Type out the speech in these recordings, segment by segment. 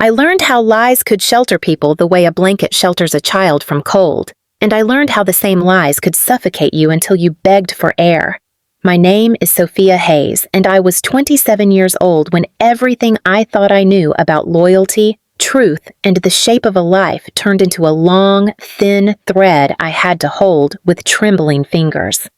I learned how lies could shelter people the way a blanket shelters a child from cold, and I learned how the same lies could suffocate you until you begged for air. My name is Sophia Hayes, and I was 27 years old when everything I thought I knew about loyalty, truth, and the shape of a life turned into a long, thin thread I had to hold with trembling fingers.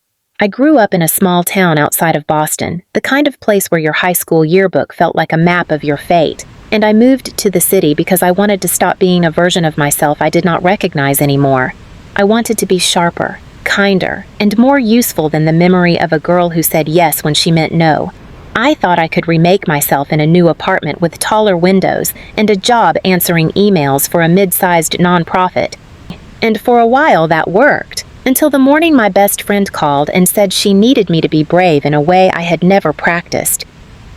I grew up in a small town outside of Boston, the kind of place where your high school yearbook felt like a map of your fate, and I moved to the city because I wanted to stop being a version of myself I did not recognize anymore. I wanted to be sharper, kinder, and more useful than the memory of a girl who said yes when she meant no. I thought I could remake myself in a new apartment with taller windows and a job answering emails for a mid-sized nonprofit. And for a while that worked, until the morning my best friend called and said she needed me to be brave in a way I had never practiced.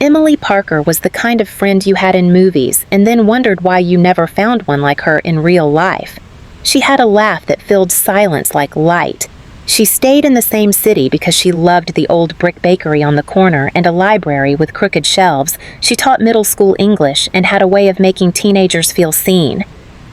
Emily Parker was the kind of friend you had in movies and then wondered why you never found one like her in real life. She had a laugh that filled silence like light. She stayed in the same city because she loved the old brick bakery on the corner and a library with crooked shelves. She taught middle school English and had a way of making teenagers feel seen.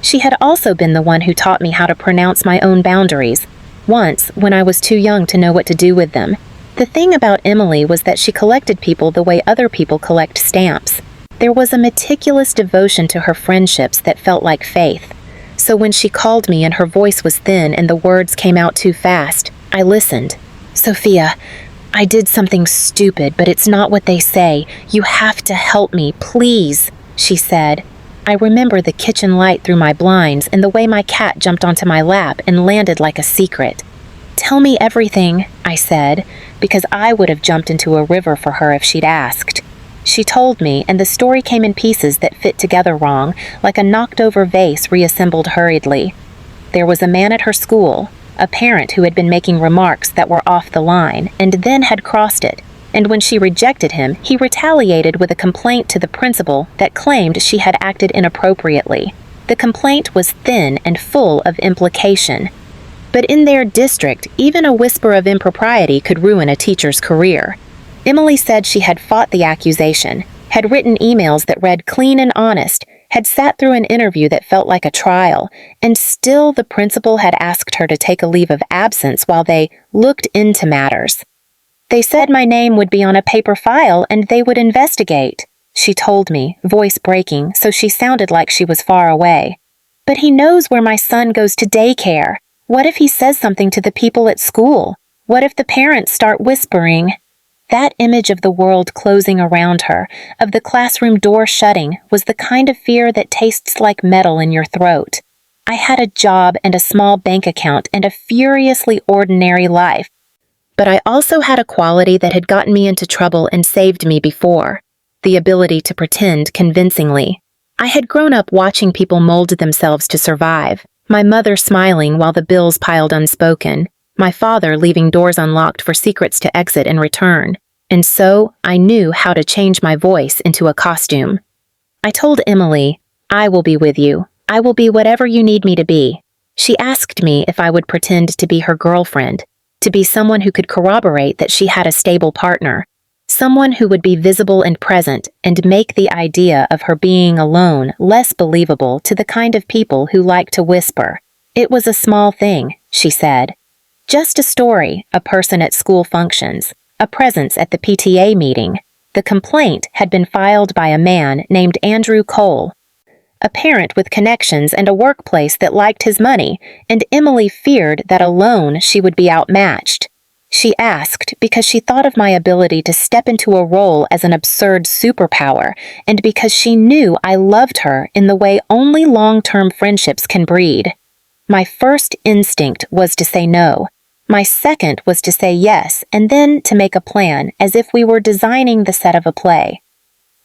She had also been the one who taught me how to pronounce my own boundaries, once when I was too young to know what to do with them. The thing about Emily was that she collected people the way other people collect stamps. There was a meticulous devotion to her friendships that felt like faith. So when she called me and her voice was thin and the words came out too fast, I listened. "Sophia, I did something stupid, but it's not what they say. You have to help me, please," she said. I remember the kitchen light through my blinds and the way my cat jumped onto my lap and landed like a secret. "Tell me everything," I said, because I would have jumped into a river for her if she'd asked. She told me, and the story came in pieces that fit together wrong, like a knocked-over vase reassembled hurriedly. There was a man at her school, a parent who had been making remarks that were off the line, and then had crossed it, and when she rejected him, he retaliated with a complaint to the principal that claimed she had acted inappropriately. The complaint was thin and full of implication. But in their district, even a whisper of impropriety could ruin a teacher's career. Emily said she had fought the accusation, had written emails that read clean and honest, had sat through an interview that felt like a trial, and still the principal had asked her to take a leave of absence while they looked into matters. "They said my name would be on a paper file and they would investigate," she told me, voice breaking so she sounded like she was far away. "But he knows where my son goes to daycare. What if he says something to the people at school? What if the parents start whispering?" That image of the world closing around her, of the classroom door shutting, was the kind of fear that tastes like metal in your throat. I had a job and a small bank account and a furiously ordinary life. But I also had a quality that had gotten me into trouble and saved me before: the ability to pretend convincingly. I had grown up watching people mold themselves to survive, my mother smiling while the bills piled unspoken, my father leaving doors unlocked for secrets to exit and return, and so I knew how to change my voice into a costume. I told Emily, "I will be with you. I will be whatever you need me to be." She asked me if I would pretend to be her girlfriend, to be someone who could corroborate that she had a stable partner, someone who would be visible and present and make the idea of her being alone less believable to the kind of people who like to whisper. It was a small thing, she said. Just a story, a person at school functions, a presence at the PTA meeting. The complaint had been filed by a man named Andrew Cole, a parent with connections and a workplace that liked his money, and Emily feared that alone she would be outmatched. She asked because she thought of my ability to step into a role as an absurd superpower, and because she knew I loved her in the way only long-term friendships can breed. My first instinct was to say no. My second was to say yes, and then to make a plan, as if we were designing the set of a play.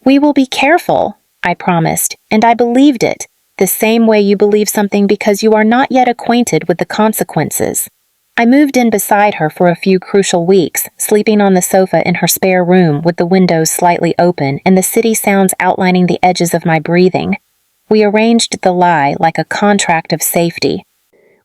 "We will be careful," I promised, and I believed it, the same way you believe something because you are not yet acquainted with the consequences. I moved in beside her for a few crucial weeks, sleeping on the sofa in her spare room with the windows slightly open and the city sounds outlining the edges of my breathing. We arranged the lie like a contract of safety.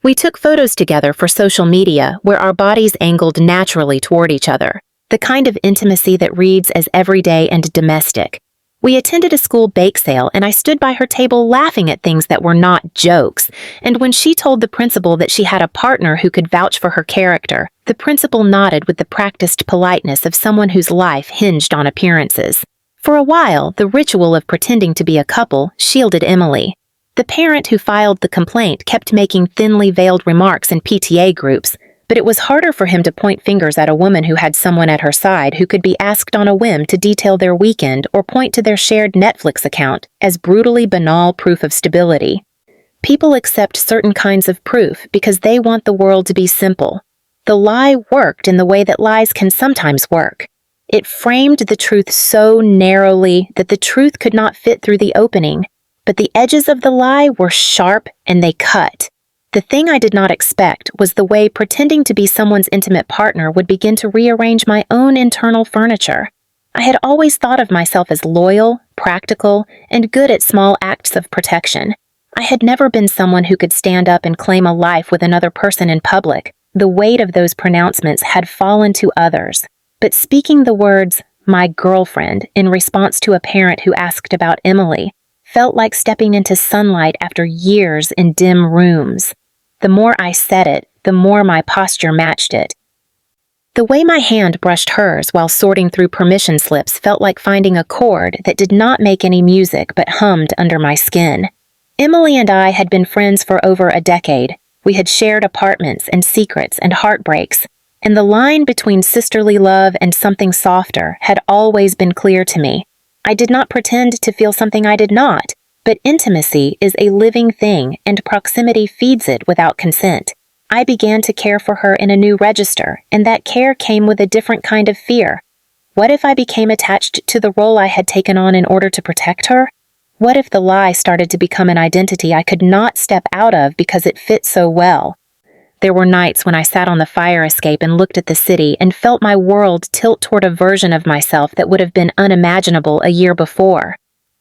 We took photos together for social media where our bodies angled naturally toward each other, the kind of intimacy that reads as everyday and domestic. We attended a school bake sale, and I stood by her table laughing at things that were not jokes. And when she told the principal that she had a partner who could vouch for her character, the principal nodded with the practiced politeness of someone whose life hinged on appearances. For a while, the ritual of pretending to be a couple shielded Emily. The parent who filed the complaint kept making thinly veiled remarks in PTA groups, but it was harder for him to point fingers at a woman who had someone at her side who could be asked on a whim to detail their weekend or point to their shared Netflix account as brutally banal proof of stability. People accept certain kinds of proof because they want the world to be simple. The lie worked in the way that lies can sometimes work. It framed the truth so narrowly that the truth could not fit through the opening, but the edges of the lie were sharp and they cut. The thing I did not expect was the way pretending to be someone's intimate partner would begin to rearrange my own internal furniture. I had always thought of myself as loyal, practical, and good at small acts of protection. I had never been someone who could stand up and claim a life with another person in public. The weight of those pronouncements had fallen to others. But speaking the words, "my girlfriend," in response to a parent who asked about Emily, felt like stepping into sunlight after years in dim rooms. The more I said it, the more my posture matched it. The way my hand brushed hers while sorting through permission slips felt like finding a chord that did not make any music but hummed under my skin. Emily and I had been friends for over a decade. We had shared apartments and secrets and heartbreaks, and the line between sisterly love and something softer had always been clear to me. I did not pretend to feel something I did not, but intimacy is a living thing and proximity feeds it without consent. I began to care for her in a new register, and that care came with a different kind of fear. What if I became attached to the role I had taken on in order to protect her? What if the lie started to become an identity I could not step out of because it fit so well? There were nights when I sat on the fire escape and looked at the city and felt my world tilt toward a version of myself that would have been unimaginable a year before.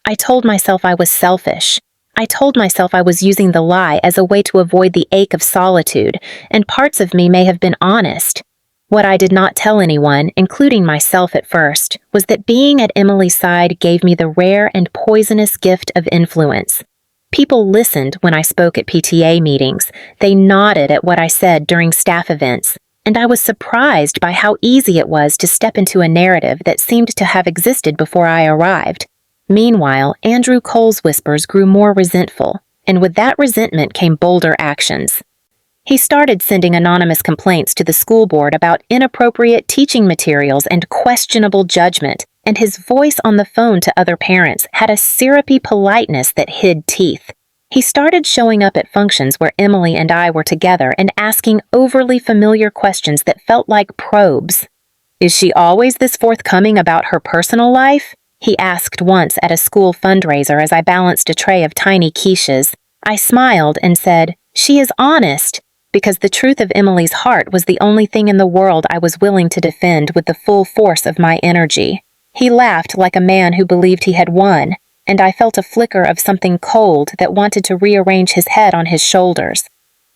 I told myself I was selfish. I told myself I was using the lie as a way to avoid the ache of solitude, and parts of me may have been honest. What I did not tell anyone, including myself at first, was that being at Emily's side gave me the rare and poisonous gift of influence. People listened when I spoke at PTA meetings. They nodded at what I said during staff events, and I was surprised by how easy it was to step into a narrative that seemed to have existed before I arrived. Meanwhile, Andrew Cole's whispers grew more resentful, and with that resentment came bolder actions. He started sending anonymous complaints to the school board about inappropriate teaching materials and questionable judgment, and his voice on the phone to other parents had a syrupy politeness that hid teeth. He started showing up at functions where Emily and I were together and asking overly familiar questions that felt like probes. "Is she always this forthcoming about her personal life?" he asked once at a school fundraiser as I balanced a tray of tiny quiches. I smiled and said, "She is honest," because the truth of Emily's heart was the only thing in the world I was willing to defend with the full force of my energy. He laughed like a man who believed he had won, and I felt a flicker of something cold that wanted to rearrange his head on his shoulders.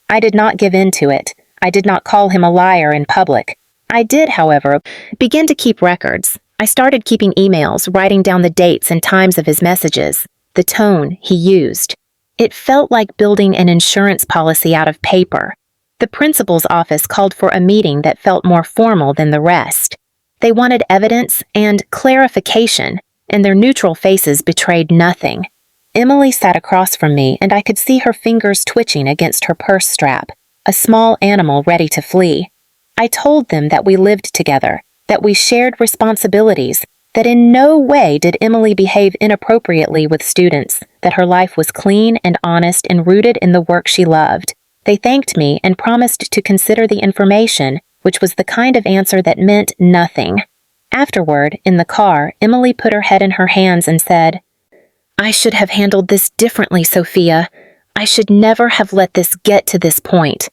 I did not give in to it. I did not call him a liar in public. I did, however, begin to keep records. I started keeping emails, writing down the dates and times of his messages, the tone he used. It felt like building an insurance policy out of paper. The principal's office called for a meeting that felt more formal than the rest. They wanted evidence and clarification, and their neutral faces betrayed nothing. Emily sat across from me, and I could see her fingers twitching against her purse strap, a small animal ready to flee. I told them that we lived together, that we shared responsibilities, that in no way did Emily behave inappropriately with students, that her life was clean and honest and rooted in the work she loved. They thanked me and promised to consider the information, which was the kind of answer that meant nothing. Afterward, in the car, Emily put her head in her hands and said, "I should have handled this differently, Sophia. I should never have let this get to this point."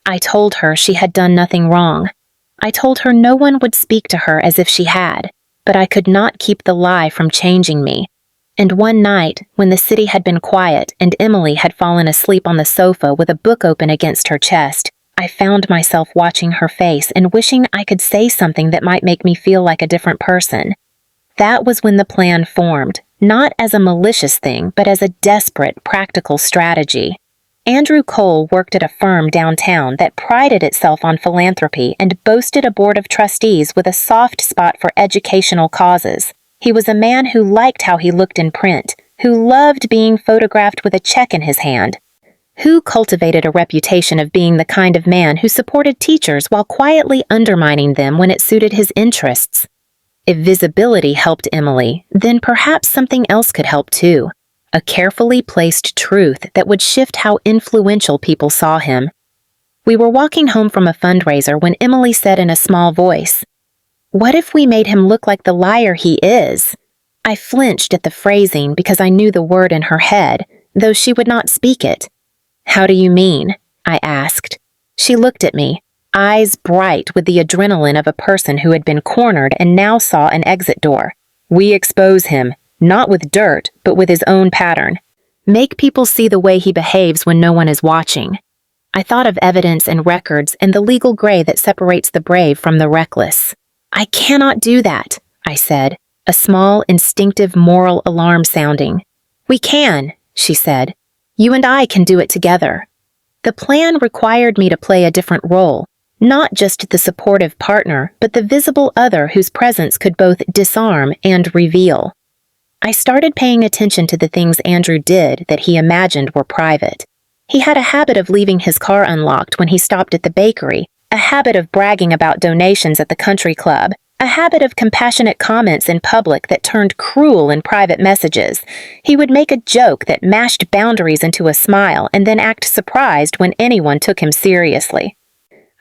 I told her she had done nothing wrong. I told her no one would speak to her as if she had, but I could not keep the lie from changing me. And one night, when the city had been quiet and Emily had fallen asleep on the sofa with a book open against her chest, I found myself watching her face and wishing I could say something that might make me feel like a different person. That was when the plan formed, not as a malicious thing, but as a desperate, practical strategy. Andrew Cole worked at a firm downtown that prided itself on philanthropy and boasted a board of trustees with a soft spot for educational causes. He was a man who liked how he looked in print, who loved being photographed with a check in his hand, who cultivated a reputation of being the kind of man who supported teachers while quietly undermining them when it suited his interests. If visibility helped Emily, then perhaps something else could help too. A carefully placed truth that would shift how influential people saw him. We were walking home from a fundraiser when Emily said in a small voice, "What if we made him look like the liar he is?" I flinched at the phrasing because I knew the word in her head, though she would not speak it. "How do you mean?" I asked. She looked at me, eyes bright with the adrenaline of a person who had been cornered and now saw an exit door. "We expose him. Not with dirt, but with his own pattern. Make people see the way he behaves when no one is watching." I thought of evidence and records and the legal gray that separates the brave from the reckless. "I cannot do that," I said, a small, instinctive moral alarm sounding. "We can," she said. "You and I can do it together." The plan required me to play a different role, not just the supportive partner, but the visible other whose presence could both disarm and reveal. I started paying attention to the things Andrew did that he imagined were private. He had a habit of leaving his car unlocked when he stopped at the bakery, a habit of bragging about donations at the country club, a habit of compassionate comments in public that turned cruel in private messages. He would make a joke that mashed boundaries into a smile and then act surprised when anyone took him seriously.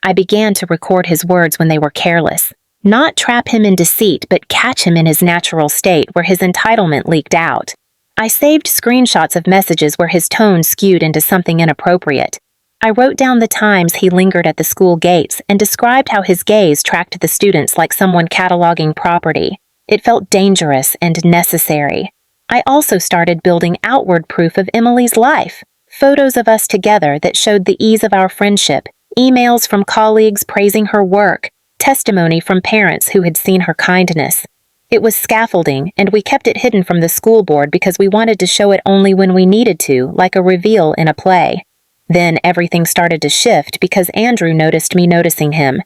I began to record his words when they were careless. Not trap him in deceit, but catch him in his natural state where his entitlement leaked out. I saved screenshots of messages where his tone skewed into something inappropriate. I wrote down the times he lingered at the school gates and described how his gaze tracked the students like someone cataloging property. It felt dangerous and necessary. I also started building outward proof of Emily's life. Photos of us together that showed the ease of our friendship, emails from colleagues praising her work, testimony from parents who had seen her kindness. It was scaffolding, and we kept it hidden from the school board because we wanted to show it only when we needed to, like a reveal in a play. Then everything started to shift because Andrew noticed me noticing him.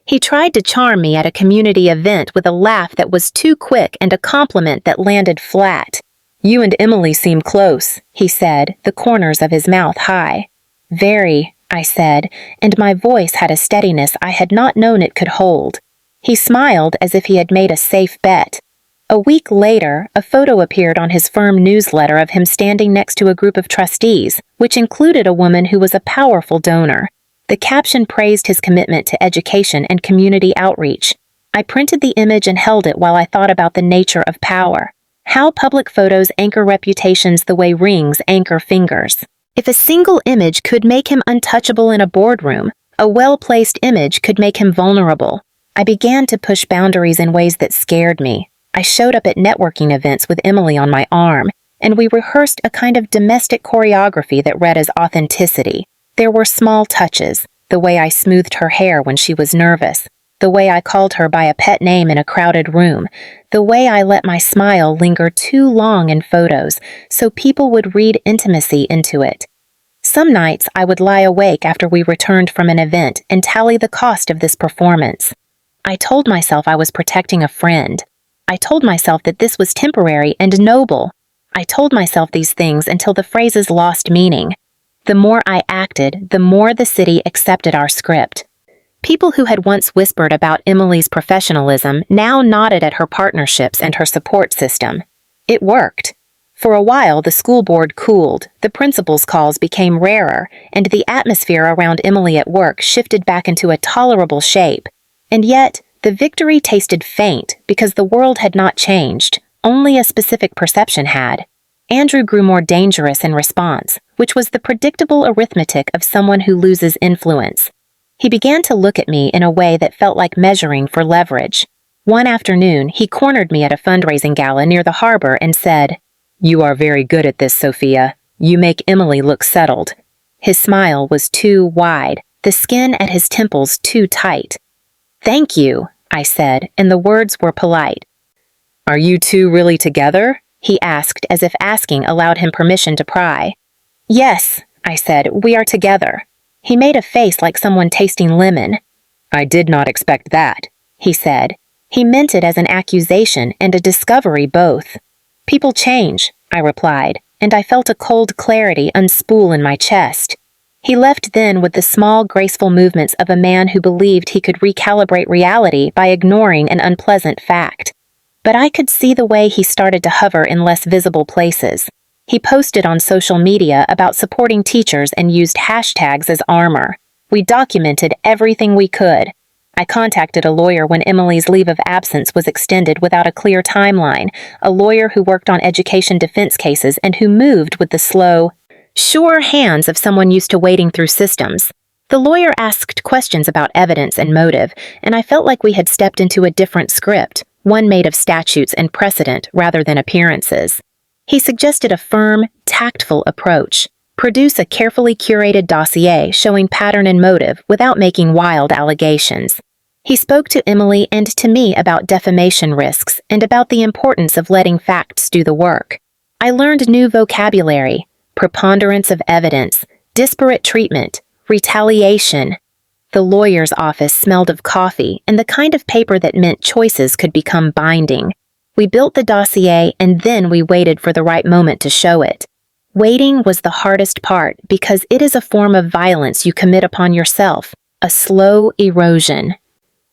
He tried to charm me at a community event with a laugh that was too quick and a compliment that landed flat. "You and Emily seem close," he said, the corners of his mouth high. "Very," I said, and my voice had a steadiness I had not known it could hold. He smiled as if he had made a safe bet. A week later, a photo appeared on his firm newsletter of him standing next to a group of trustees, which included a woman who was a powerful donor. The caption praised his commitment to education and community outreach. I printed the image and held it while I thought about the nature of power. How public photos anchor reputations the way rings anchor fingers. If a single image could make him untouchable in a boardroom, a well-placed image could make him vulnerable. I began to push boundaries in ways that scared me. I showed up at networking events with Emily on my arm, and we rehearsed a kind of domestic choreography that read as authenticity. There were small touches, the way I smoothed her hair when she was nervous, the way I called her by a pet name in a crowded room, the way I let my smile linger too long in photos so people would read intimacy into it. Some nights I would lie awake after we returned from an event and tally the cost of this performance. I told myself I was protecting a friend. I told myself that this was temporary and noble. I told myself these things until the phrases lost meaning. The more I acted, the more the city accepted our script. People who had once whispered about Emily's professionalism now nodded at her partnerships and her support system. It worked. For a while, the school board cooled, the principal's calls became rarer, and the atmosphere around Emily at work shifted back into a tolerable shape. And yet, the victory tasted faint because the world had not changed, only a specific perception had. Andrew grew more dangerous in response, which was the predictable arithmetic of someone who loses influence. He began to look at me in a way that felt like measuring for leverage. One afternoon, he cornered me at a fundraising gala near the harbor and said, "You are very good at this, Sophia. You make Emily look settled." His smile was too wide, the skin at his temples too tight. "Thank you," I said, and the words were polite. "Are you two really together?" he asked as if asking allowed him permission to pry. Yes, I said, we are together. He made a face like someone tasting lemon. I did not expect that, he said. He meant it as an accusation and a discovery both. People change, I replied, and I felt a cold clarity unspool in my chest. He left then with the small, graceful movements of a man who believed he could recalibrate reality by ignoring an unpleasant fact. But I could see the way he started to hover in less visible places. He posted on social media about supporting teachers and used hashtags as armor. We documented everything we could. I contacted a lawyer when Emily's leave of absence was extended without a clear timeline, a lawyer who worked on education defense cases and who moved with the slow, sure hands of someone used to wading through systems. The lawyer asked questions about evidence and motive, and I felt like we had stepped into a different script, one made of statutes and precedent rather than appearances. He suggested a firm, tactful approach. Produce a carefully curated dossier showing pattern and motive without making wild allegations. He spoke to Emily and to me about defamation risks and about the importance of letting facts do the work. I learned new vocabulary: preponderance of evidence, disparate treatment, retaliation. The lawyer's office smelled of coffee and the kind of paper that meant choices could become binding. We built the dossier and then we waited for the right moment to show it. Waiting was the hardest part because it is a form of violence you commit upon yourself, a slow erosion.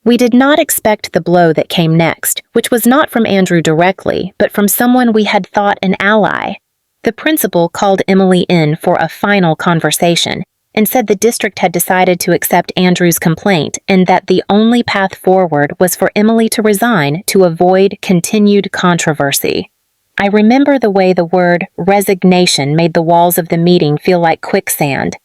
We did not expect the blow that came next, which was not from Andrew directly, but from someone we had thought an ally. The principal called Emily in for a final conversation and said the district had decided to accept Andrew's complaint and that the only path forward was for Emily to resign to avoid continued controversy. I remember the way the word resignation made the walls of the meeting feel like quicksand.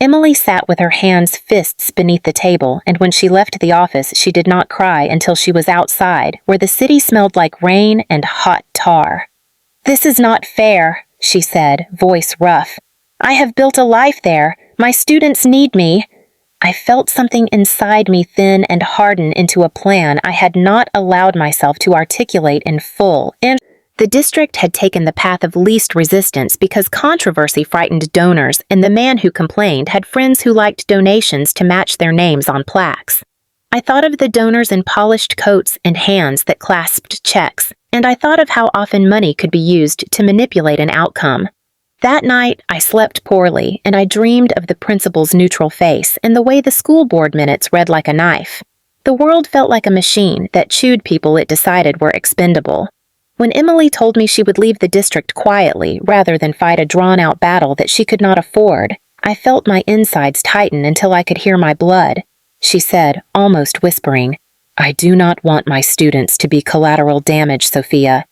Emily sat with her hands fists beneath the table, and when she left the office, she did not cry until she was outside, where the city smelled like rain and hot tar. "This is not fair," she said, voice rough. "I have built a life there. My students need me." I felt something inside me thin and harden into a plan I had not allowed myself to articulate in full, and the district had taken the path of least resistance because controversy frightened donors, and the man who complained had friends who liked donations to match their names on plaques. I thought of the donors in polished coats and hands that clasped checks, and I thought of how often money could be used to manipulate an outcome. That night, I slept poorly, and I dreamed of the principal's neutral face and the way the school board minutes read like a knife. The world felt like a machine that chewed people it decided were expendable. When Emily told me she would leave the district quietly rather than fight a drawn-out battle that she could not afford, I felt my insides tighten until I could hear my blood. She said, almost whispering, "I do not want my students to be collateral damage, Sophia.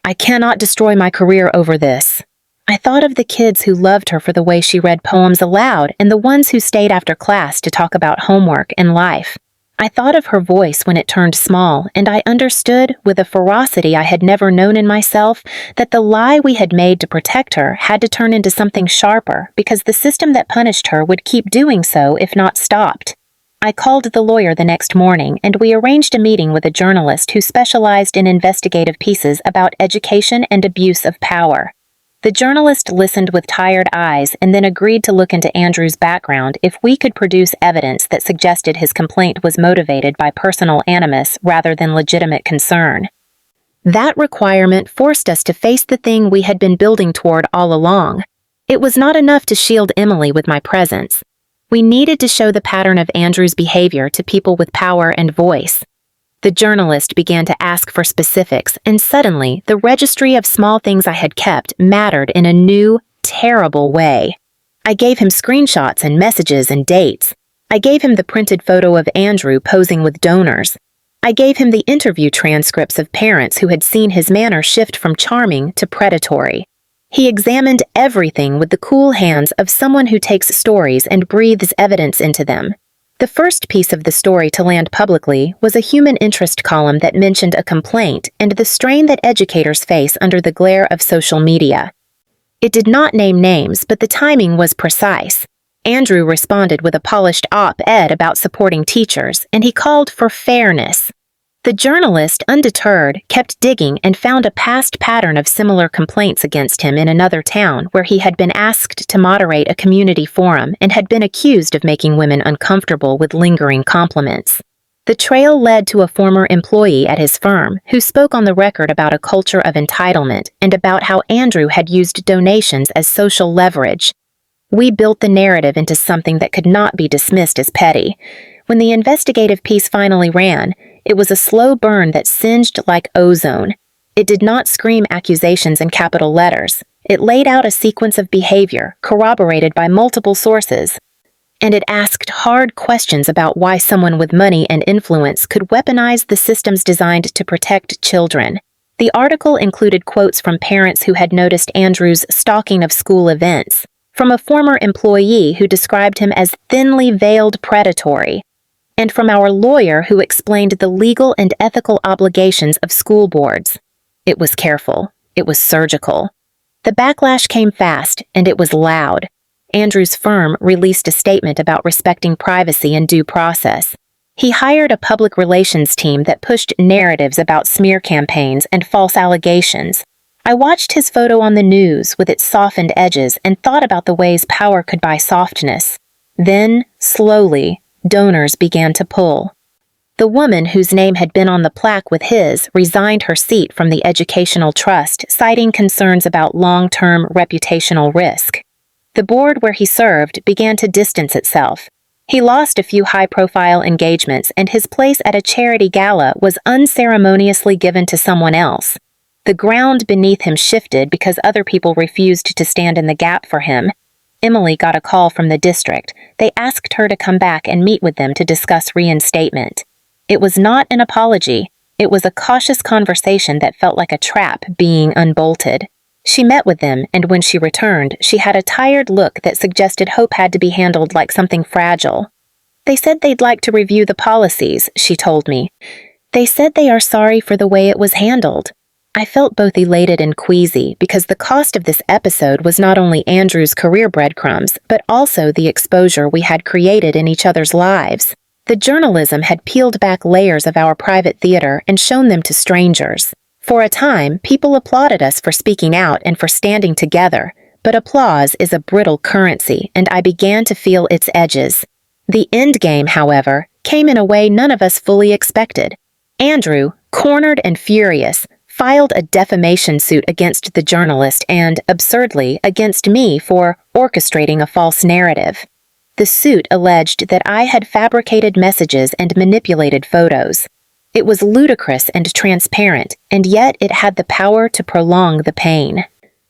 I cannot destroy my career over this." I thought of the kids who loved her for the way she read poems aloud and the ones who stayed after class to talk about homework and life. I thought of her voice when it turned small, and I understood, with a ferocity I had never known in myself, that the lie we had made to protect her had to turn into something sharper because the system that punished her would keep doing so if not stopped. I called the lawyer the next morning, and we arranged a meeting with a journalist who specialized in investigative pieces about education and abuse of power. The journalist listened with tired eyes and then agreed to look into Andrew's background if we could produce evidence that suggested his complaint was motivated by personal animus rather than legitimate concern. That requirement forced us to face the thing we had been building toward all along. It was not enough to shield Emily with my presence. We needed to show the pattern of Andrew's behavior to people with power and voice. The journalist began to ask for specifics, and suddenly, the registry of small things I had kept mattered in a new, terrible way. I gave him screenshots and messages and dates. I gave him the printed photo of Andrew posing with donors. I gave him the interview transcripts of parents who had seen his manner shift from charming to predatory. He examined everything with the cool hands of someone who takes stories and breathes evidence into them. The first piece of the story to land publicly was a human interest column that mentioned a complaint and the strain that educators face under the glare of social media. It did not name names, but the timing was precise. Andrew responded with a polished op-ed about supporting teachers, and he called for fairness. The journalist, undeterred, kept digging and found a past pattern of similar complaints against him in another town where he had been asked to moderate a community forum and had been accused of making women uncomfortable with lingering compliments. The trail led to a former employee at his firm who spoke on the record about a culture of entitlement and about how Andrew had used donations as social leverage. We built the narrative into something that could not be dismissed as petty. When the investigative piece finally ran, it was a slow burn that singed like ozone. It did not scream accusations in capital letters. It laid out a sequence of behavior corroborated by multiple sources. And it asked hard questions about why someone with money and influence could weaponize the systems designed to protect children. The article included quotes from parents who had noticed Andrew's stalking of school events, from a former employee who described him as thinly veiled predatory, and from our lawyer who explained the legal and ethical obligations of school boards. It was careful. It was surgical. The backlash came fast, and it was loud. Andrew's firm released a statement about respecting privacy and due process. He hired a public relations team that pushed narratives about smear campaigns and false allegations. I watched his photo on the news with its softened edges and thought about the ways power could buy softness. Then, slowly, donors began to pull. The woman whose name had been on the plaque with his resigned her seat from the educational trust, citing concerns about long-term reputational risk. The board where he served began to distance itself. He lost a few high-profile engagements, and his place at a charity gala was unceremoniously given to someone else. The ground beneath him shifted because other people refused to stand in the gap for him. Emily got a call from the district. They asked her to come back and meet with them to discuss reinstatement. It was not an apology. It was a cautious conversation that felt like a trap being unbolted. She met with them, and when she returned, she had a tired look that suggested hope had to be handled like something fragile. They said they'd like to review the policies, she told me. They said they are sorry for the way it was handled. I felt both elated and queasy because the cost of this episode was not only Andrew's career breadcrumbs, but also the exposure we had created in each other's lives. The journalism had peeled back layers of our private theater and shown them to strangers. For a time, people applauded us for speaking out and for standing together, but applause is a brittle currency, and I began to feel its edges. The endgame, however, came in a way none of us fully expected. Andrew, cornered and furious, filed a defamation suit against the journalist and, absurdly, against me for orchestrating a false narrative. The suit alleged that I had fabricated messages and manipulated photos. It was ludicrous and transparent, and yet it had the power to prolong the pain.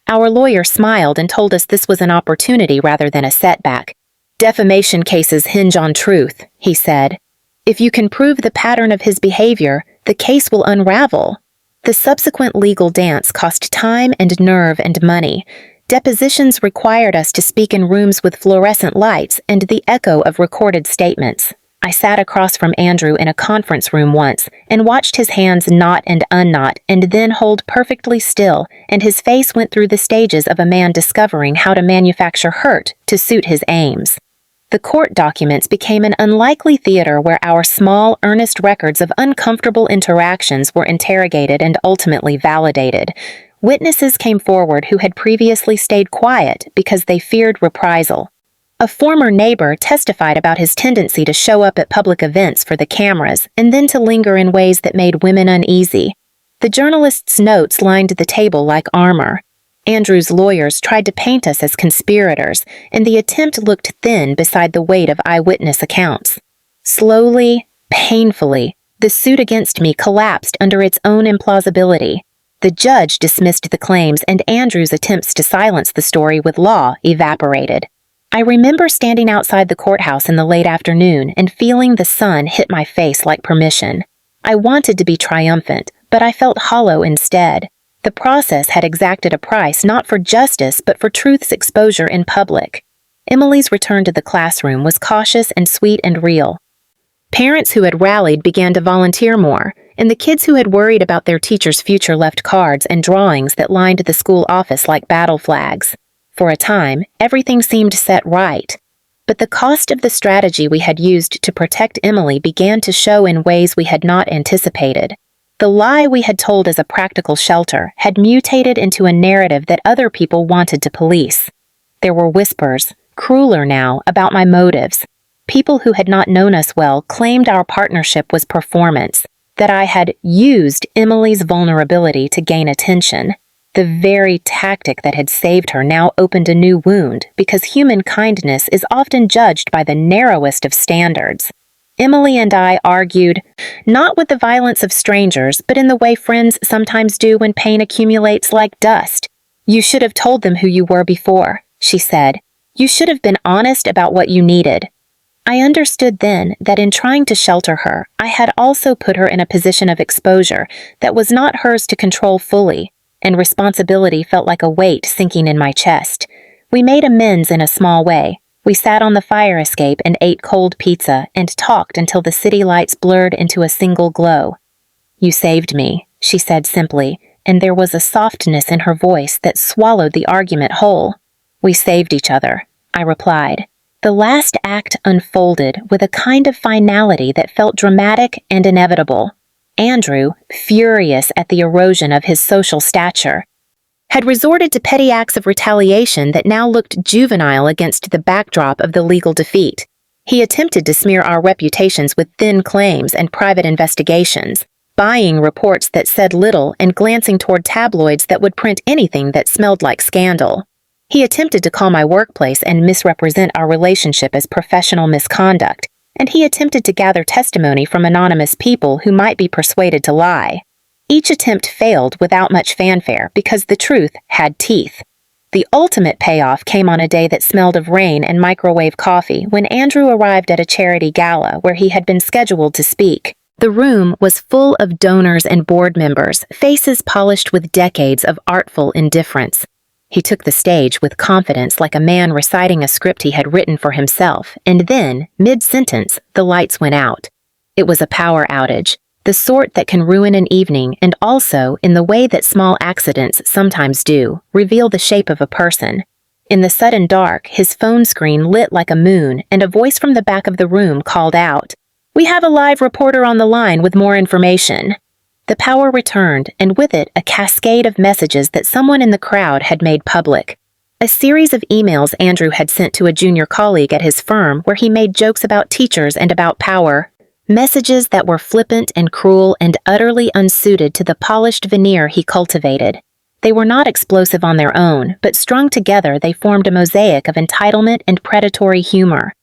Our lawyer smiled and told us this was an opportunity rather than a setback. Defamation cases hinge on truth, he said. If you can prove the pattern of his behavior, the case will unravel. The subsequent legal dance cost time and nerve and money. Depositions required us to speak in rooms with fluorescent lights and the echo of recorded statements. I sat across from Andrew in a conference room once and watched his hands knot and unknot and then hold perfectly still, and his face went through the stages of a man discovering how to manufacture hurt to suit his aims. The court documents became an unlikely theater where our small, earnest records of uncomfortable interactions were interrogated and ultimately validated. Witnesses came forward who had previously stayed quiet because they feared reprisal. A former neighbor testified about his tendency to show up at public events for the cameras and then to linger in ways that made women uneasy. The journalist's notes lined the table like armor. Andrew's lawyers tried to paint us as conspirators, and the attempt looked thin beside the weight of eyewitness accounts. Slowly, painfully, the suit against me collapsed under its own implausibility. The judge dismissed the claims, and Andrew's attempts to silence the story with law evaporated. I remember standing outside the courthouse in the late afternoon and feeling the sun hit my face like permission. I wanted to be triumphant, but I felt hollow instead. The process had exacted a price not for justice but for truth's exposure in public. Emily's return to the classroom was cautious and sweet and real. Parents who had rallied began to volunteer more, and the kids who had worried about their teacher's future left cards and drawings that lined the school office like battle flags. For a time, everything seemed set right. But the cost of the strategy we had used to protect Emily began to show in ways we had not anticipated. The lie we had told as a practical shelter had mutated into a narrative that other people wanted to police. There were whispers, crueler now, about my motives. People who had not known us well claimed our partnership was performance, that I had used Emily's vulnerability to gain attention. The very tactic that had saved her now opened a new wound, because human kindness is often judged by the narrowest of standards. Emily and I argued, not with the violence of strangers, but in the way friends sometimes do when pain accumulates like dust. "You should have told them who you were before," she said. "You should have been honest about what you needed." I understood then that in trying to shelter her, I had also put her in a position of exposure that was not hers to control fully, and responsibility felt like a weight sinking in my chest. We made amends in a small way. We sat on the fire escape and ate cold pizza and talked until the city lights blurred into a single glow. "You saved me," she said simply, and there was a softness in her voice that swallowed the argument whole. "We saved each other," I replied. The last act unfolded with a kind of finality that felt dramatic and inevitable. Andrew, furious at the erosion of his social stature, had resorted to petty acts of retaliation that now looked juvenile against the backdrop of the legal defeat. He attempted to smear our reputations with thin claims and private investigations, buying reports that said little and glancing toward tabloids that would print anything that smelled like scandal. He attempted to call my workplace and misrepresent our relationship as professional misconduct, and he attempted to gather testimony from anonymous people who might be persuaded to lie. Each attempt failed without much fanfare because the truth had teeth. The ultimate payoff came on a day that smelled of rain and microwave coffee when Andrew arrived at a charity gala where he had been scheduled to speak. The room was full of donors and board members, faces polished with decades of artful indifference. He took the stage with confidence like a man reciting a script he had written for himself, and then, mid-sentence, the lights went out. It was a power outage, the sort that can ruin an evening and also, in the way that small accidents sometimes do, reveal the shape of a person. In the sudden dark, his phone screen lit like a moon, and a voice from the back of the room called out, "We have a live reporter on the line with more information." The power returned, and with it a cascade of messages that someone in the crowd had made public. A series of emails Andrew had sent to a junior colleague at his firm where he made jokes about teachers and about power. Messages that were flippant and cruel and utterly unsuited to the polished veneer he cultivated. They were not explosive on their own, but strung together they formed a mosaic of entitlement and predatory humor.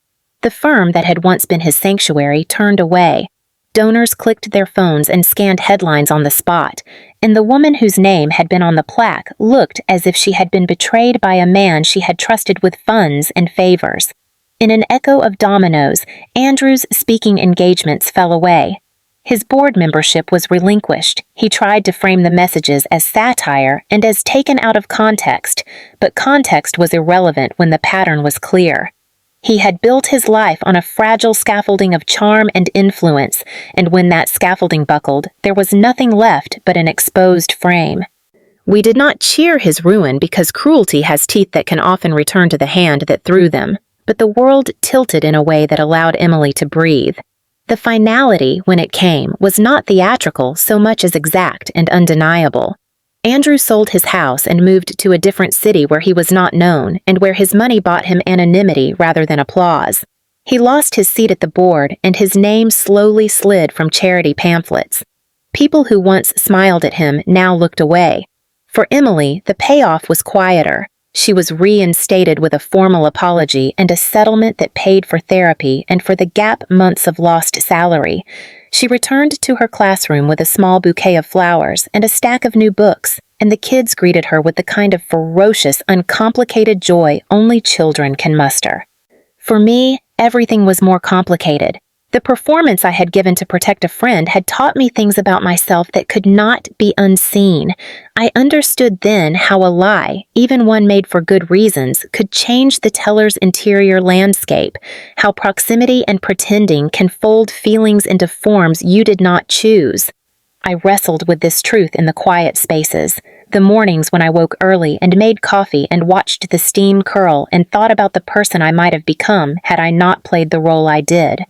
The firm that had once been his sanctuary turned away. Donors clicked their phones and scanned headlines on the spot, and the woman whose name had been on the plaque looked as if she had been betrayed by a man she had trusted with funds and favors. In an echo of dominoes, Andrew's speaking engagements fell away. His board membership was relinquished. He tried to frame the messages as satire and as taken out of context, but context was irrelevant when the pattern was clear. He had built his life on a fragile scaffolding of charm and influence, and when that scaffolding buckled, there was nothing left but an exposed frame. We did not cheer his ruin because cruelty has teeth that can often return to the hand that threw them, but the world tilted in a way that allowed Emily to breathe. The finality, when it came, was not theatrical so much as exact and undeniable. Andrew sold his house and moved to a different city where he was not known and where his money bought him anonymity rather than applause. He lost his seat at the board, and his name slowly slid from charity pamphlets. People who once smiled at him now looked away. For Emily, the payoff was quieter. She was reinstated with a formal apology and a settlement that paid for therapy and for the gap months of lost salary. She returned to her classroom with a small bouquet of flowers and a stack of new books, and the kids greeted her with the kind of ferocious, uncomplicated joy only children can muster. For me, everything was more complicated. The performance I had given to protect a friend had taught me things about myself that could not be unseen. I understood then how a lie, even one made for good reasons, could change the teller's interior landscape, how proximity and pretending can fold feelings into forms you did not choose. I wrestled with this truth in the quiet spaces, the mornings when I woke early and made coffee and watched the steam curl and thought about the person I might have become had I not played the role I did.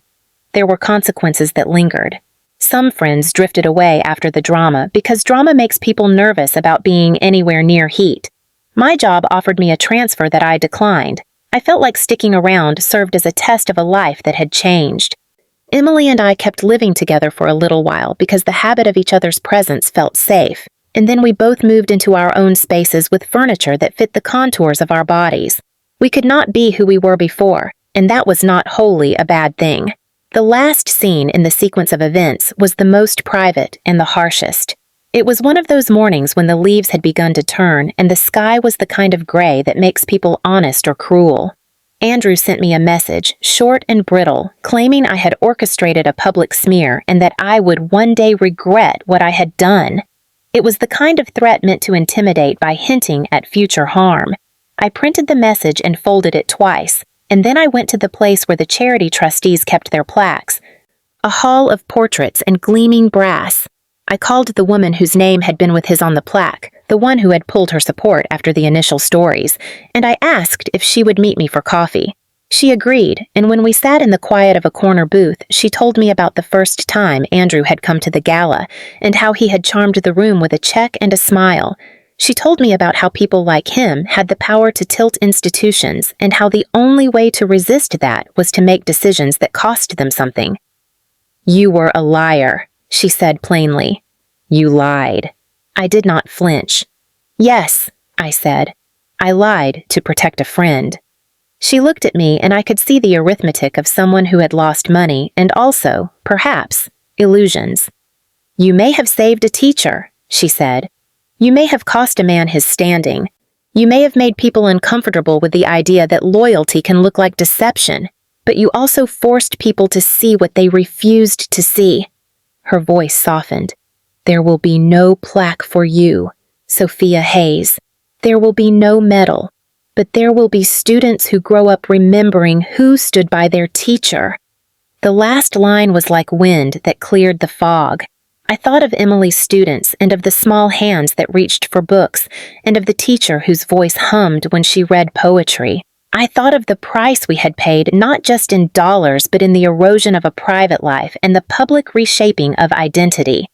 There were consequences that lingered. Some friends drifted away after the drama because drama makes people nervous about being anywhere near heat. My job offered me a transfer that I declined. I felt like sticking around served as a test of a life that had changed. Emily and I kept living together for a little while because the habit of each other's presence felt safe, and then we both moved into our own spaces with furniture that fit the contours of our bodies. We could not be who we were before, and that was not wholly a bad thing. The last scene in the sequence of events was the most private and the harshest. It was one of those mornings when the leaves had begun to turn and the sky was the kind of gray that makes people honest or cruel. Andrew sent me a message, short and brittle, claiming I had orchestrated a public smear and that I would one day regret what I had done. It was the kind of threat meant to intimidate by hinting at future harm. I printed the message and folded it twice, and then I went to the place where the charity trustees kept their plaques, a hall of portraits and gleaming brass. I called the woman whose name had been with his on the plaque, the one who had pulled her support after the initial stories, and I asked if she would meet me for coffee. She agreed, and when we sat in the quiet of a corner booth, she told me about the first time Andrew had come to the gala, and how he had charmed the room with a check and a smile. She told me about how people like him had the power to tilt institutions, and how the only way to resist that was to make decisions that cost them something. "You were a liar," she said plainly. "You lied." I did not flinch. "Yes," I said. "I lied to protect a friend." She looked at me and I could see the arithmetic of someone who had lost money and also, perhaps, illusions. "You may have saved a teacher," she said. "You may have cost a man his standing. You may have made people uncomfortable with the idea that loyalty can look like deception, but you also forced people to see what they refused to see." Her voice softened. "There will be no plaque for you, Sophia Hayes. There will be no medal, but there will be students who grow up remembering who stood by their teacher." The last line was like wind that cleared the fog. I thought of Emily's students and of the small hands that reached for books and of the teacher whose voice hummed when she read poetry. I thought of the price we had paid not just in dollars but in the erosion of a private life and the public reshaping of identity.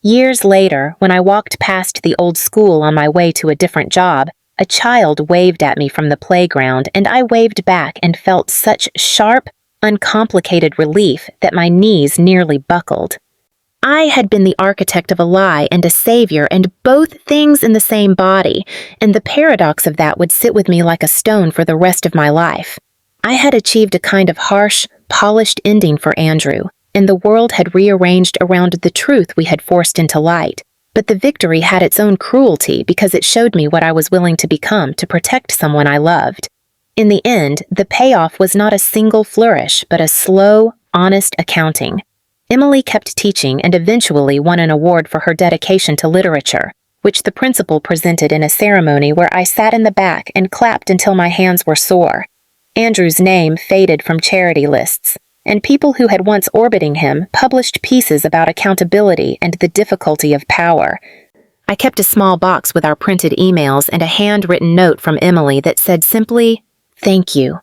Years later, when I walked past the old school on my way to a different job, a child waved at me from the playground and I waved back and felt such sharp, uncomplicated relief that my knees nearly buckled. I had been the architect of a lie and a savior and both things in the same body, and the paradox of that would sit with me like a stone for the rest of my life. I had achieved a kind of harsh, polished ending for Andrew, and the world had rearranged around the truth we had forced into light. But the victory had its own cruelty because it showed me what I was willing to become to protect someone I loved. In the end, the payoff was not a single flourish, but a slow, honest accounting. Emily kept teaching and eventually won an award for her dedication to literature, which the principal presented in a ceremony where I sat in the back and clapped until my hands were sore. Andrew's name faded from charity lists, and people who had once orbiting him published pieces about accountability and the difficulty of power. I kept a small box with our printed emails and a handwritten note from Emily that said simply, "Thank you."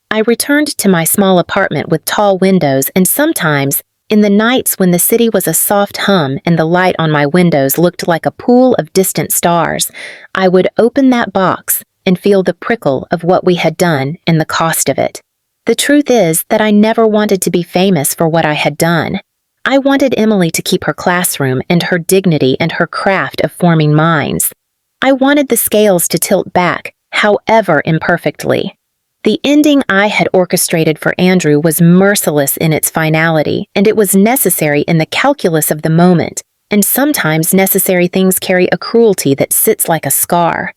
I returned to my small apartment with tall windows, and sometimes, in the nights when the city was a soft hum and the light on my windows looked like a pool of distant stars, I would open that box and feel the prickle of what we had done and the cost of it. The truth is that I never wanted to be famous for what I had done. I wanted Emily to keep her classroom and her dignity and her craft of forming minds. I wanted the scales to tilt back, however imperfectly. The ending I had orchestrated for Andrew was merciless in its finality, and it was necessary in the calculus of the moment, and sometimes necessary things carry a cruelty that sits like a scar.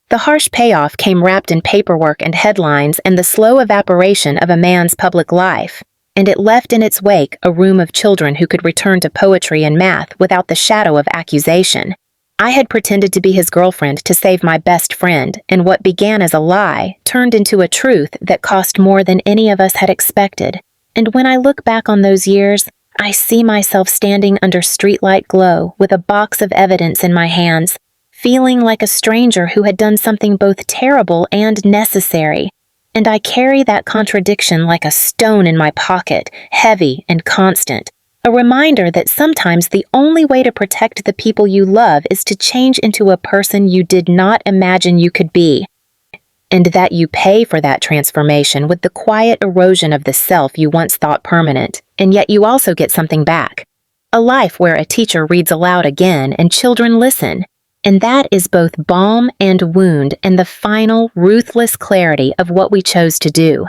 The harsh payoff came wrapped in paperwork and headlines and the slow evaporation of a man's public life, and it left in its wake a room of children who could return to poetry and math without the shadow of accusation. I had pretended to be his girlfriend to save my best friend, and what began as a lie turned into a truth that cost more than any of us had expected. And when I look back on those years, I see myself standing under streetlight glow with a box of evidence in my hands, feeling like a stranger who had done something both terrible and necessary. And I carry that contradiction like a stone in my pocket, heavy and constant, a reminder that sometimes the only way to protect the people you love is to change into a person you did not imagine you could be, and that you pay for that transformation with the quiet erosion of the self you once thought permanent, and yet you also get something back. A life where a teacher reads aloud again and children listen. And that is both balm and wound and the final, ruthless clarity of what we chose to do.